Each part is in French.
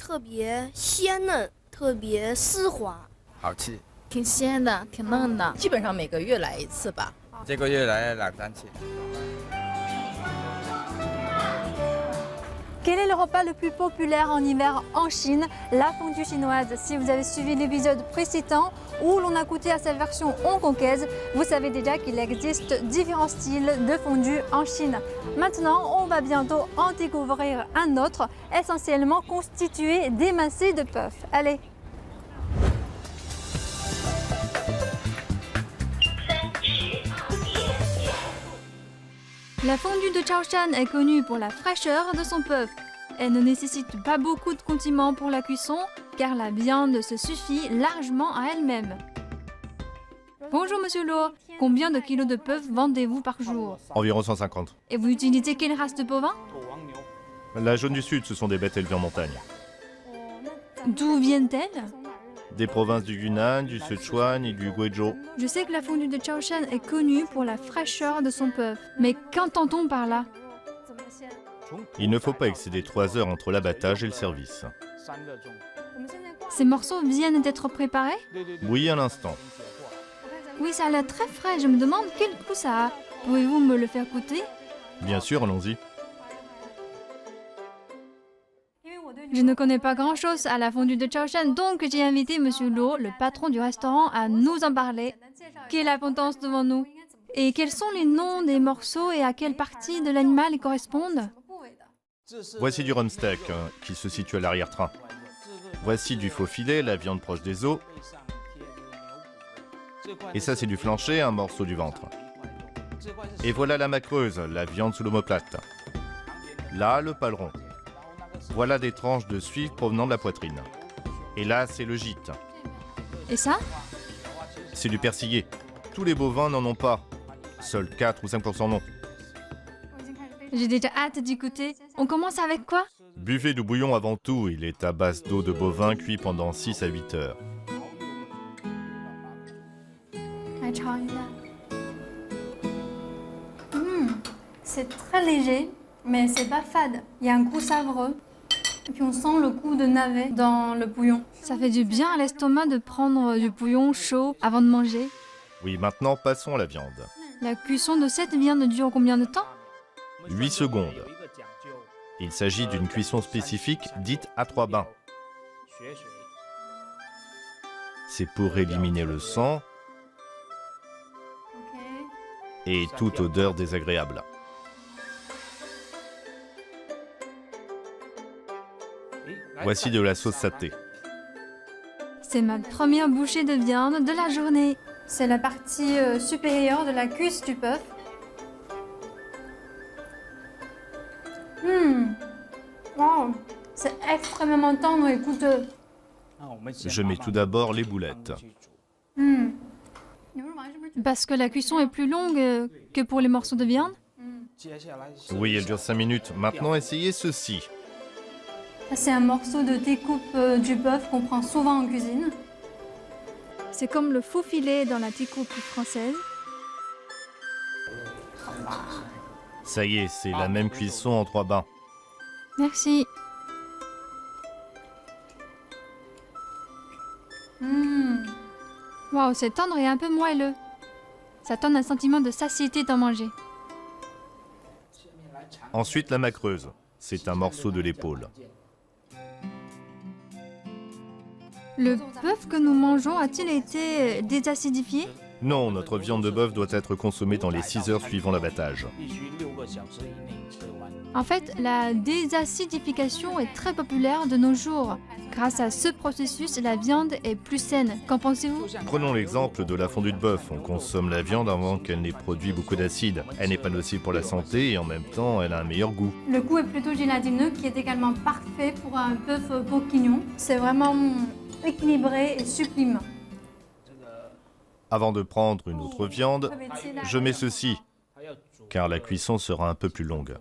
特别鲜嫩，特别丝滑。好吃，挺鲜的，挺嫩的。基本上每个月来一次吧。这个月来2、3次。Quel est le repas le plus populaire en hiver en Chine? La fondue chinoise. Si vous avez suivi l'épisode précédent où l'on a goûté à sa version hongkongaise, vous savez déjà qu'il existe différents styles de fondue en Chine. Maintenant, on va bientôt en découvrir un autre, essentiellement constitué d'émincés de bœuf. Allez! La fondue de Chaoshan est connue pour la fraîcheur de son bœuf. Elle ne nécessite pas beaucoup de condiments pour la cuisson, car la viande se suffit largement à elle-même. Bonjour Monsieur Lo, combien de kilos de bœuf vendez-vous par jour? Environ 150. Et vous utilisez quelle race de bovin? La jaune du sud, ce sont des bêtes élevées en montagne. D'où viennent-elles? Des provinces du Yunnan, du Sichuan et du Guizhou. Je sais que la fondue de Chaoshan est connue pour la fraîcheur de son bœuf, mais qu'entend-on par là? Il ne faut pas excéder 3 heures entre l'abattage et le service. Ces morceaux viennent d'être préparés? Oui, à l'instant. Oui, ça a l'air très frais, je me demande quel goût ça a. Pouvez-vous me le faire goûter? Bien sûr, allons-y. Je ne connais pas grand-chose à la fondue de Chaoshan, donc j'ai invité Monsieur Lo, le patron du restaurant, à nous en parler. Quelle abondance devant nous! Et quels sont les noms des morceaux et à quelle partie de l'animal ils correspondent? Voici du rumsteak, qui se situe à l'arrière-train. Voici du faux filet, la viande proche des os. Et ça, c'est du flancher, un morceau du ventre. Et voilà la macreuse, la viande sous l'omoplate. Là, le paleron. Voilà des tranches de suif provenant de la poitrine. Et là, c'est le gîte. Et ça? C'est du persillé. Tous les bovins n'en ont pas. Seuls 4 ou 5% non. J'ai déjà hâte d'y goûter. On commence avec quoi? Buvez du bouillon avant tout. Il est à base d'eau de bovin cuit pendant 6 à 8 heures. C'est très léger, mais c'est pas fade. Il y a un goût savoureux. Et puis on sent le goût de navet dans le bouillon. Ça fait du bien à l'estomac de prendre du bouillon chaud avant de manger. Oui, maintenant passons à la viande. La cuisson de cette viande dure combien de temps? 8 secondes. Il s'agit d'une cuisson spécifique dite à 3 bains. C'est pour éliminer le sang et toute odeur désagréable. Voici de la sauce saté. C'est ma première bouchée de viande de la journée. C'est la partie supérieure de la cuisse du bœuf. Wow, c'est extrêmement tendre et goûteux. Je mets tout d'abord les boulettes. Parce que la cuisson est plus longue que pour les morceaux de viande? Oui, elle dure 5 minutes. Maintenant, essayez ceci. C'est un morceau de découpe du bœuf qu'on prend souvent en cuisine. C'est comme le faux filet dans la découpe française. Ça y est, c'est la même cuisson en 3 bains. Merci. Wow, c'est tendre et un peu moelleux. Ça donne un sentiment de satiété d'en manger. Ensuite, la macreuse. C'est un morceau de l'épaule. Le bœuf que nous mangeons a-t-il été désacidifié? Non, notre viande de bœuf doit être consommée dans les 6 heures suivant l'abattage. En fait, la désacidification est très populaire de nos jours. Grâce à ce processus, la viande est plus saine. Qu'en pensez-vous? Prenons l'exemple de la fondue de bœuf. On consomme la viande avant qu'elle n'ait produit beaucoup d'acide. Elle n'est pas nocive pour la santé et en même temps, elle a un meilleur goût. Le goût est plutôt gélatineux, qui est également parfait pour un bœuf bourguignon. C'est vraiment équilibré et sublime. Avant de prendre une autre viande, je mets ceci, car la cuisson sera un peu plus longue.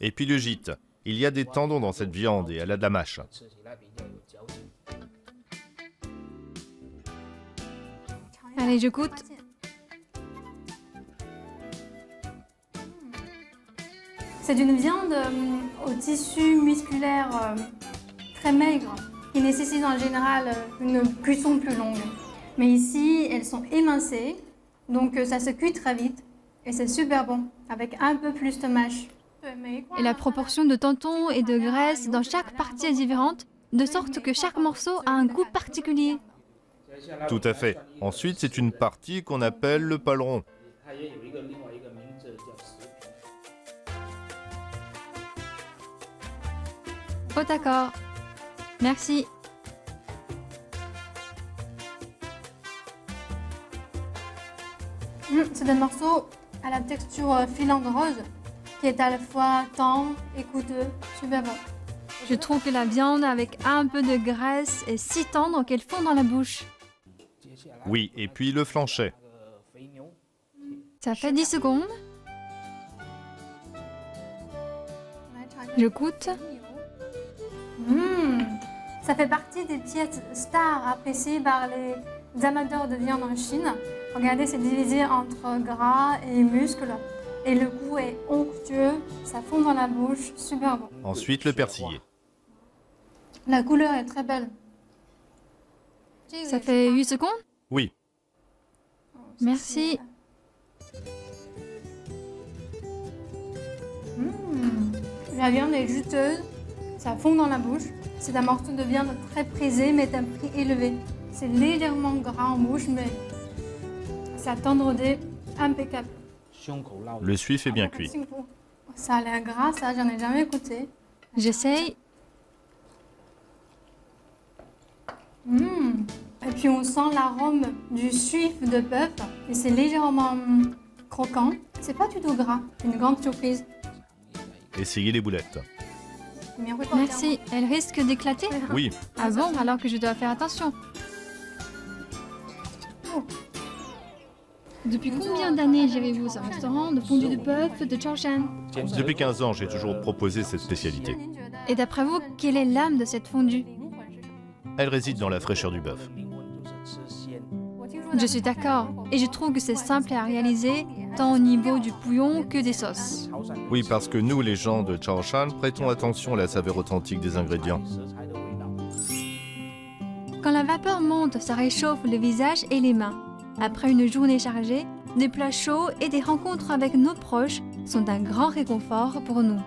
Et puis le gîte. Il y a des tendons dans cette viande et elle a de la mâche. Allez, je goûte. C'est une viande au tissu musculaire très maigre qui nécessite en général une cuisson plus longue. Mais ici, elles sont émincées, donc ça se cuit très vite et c'est super bon, avec un peu plus de mâche. Et la proportion de tendons et de graisse dans chaque partie est différente, de sorte que chaque morceau a un goût particulier. Tout à fait. Ensuite, c'est une partie qu'on appelle le paleron. Oh d'accord. Merci. C'est un morceau à la texture filandreuse qui est à la fois tendre et coûteux, super bon. Je trouve que la viande avec un peu de graisse est si tendre qu'elle fond dans la bouche. Oui, et puis le flanchet. Ça fait 10 secondes. Je goûte. Ça fait partie des pièces stars appréciées par les amateurs de viande en Chine. Regardez, c'est divisé entre gras et muscles. Et le goût est onctueux, ça fond dans la bouche, super bon. Ensuite, le persillé. La couleur est très belle. Ça fait 8 secondes. Oui, Merci. La viande est juteuse, ça fond dans la bouche. C'est un morceau de viande très prisé, mais d'un prix élevé. C'est légèrement gras en bouche, mais sa tendreté impeccable. le suif est bien cuit. Ça a l'air gras, ça, j'en ai jamais goûté. J'essaye. Et puis on sent l'arôme du suif de bœuf et c'est légèrement croquant. C'est pas du tout gras, c'est une grande surprise. Essayez les boulettes. Merci. Elle risque d'éclater. Oui, Ah bon, alors que je dois faire attention. Depuis combien d'années gérez-vous ce restaurant de fondue de bœuf de Chaoshan? depuis 15 ans, j'ai toujours proposé cette spécialité. Et d'après vous, quelle est l'âme de cette fondue? Elle réside dans la fraîcheur du bœuf. Je suis d'accord. Et je trouve que c'est simple à réaliser, tant au niveau du bouillon que des sauces. Oui, parce que nous, les gens de Chaoshan, prêtons attention à la saveur authentique des ingrédients. Quand la vapeur monte, ça réchauffe le visage et les mains. Après une journée chargée, des plats chauds et des rencontres avec nos proches sont un grand réconfort pour nous.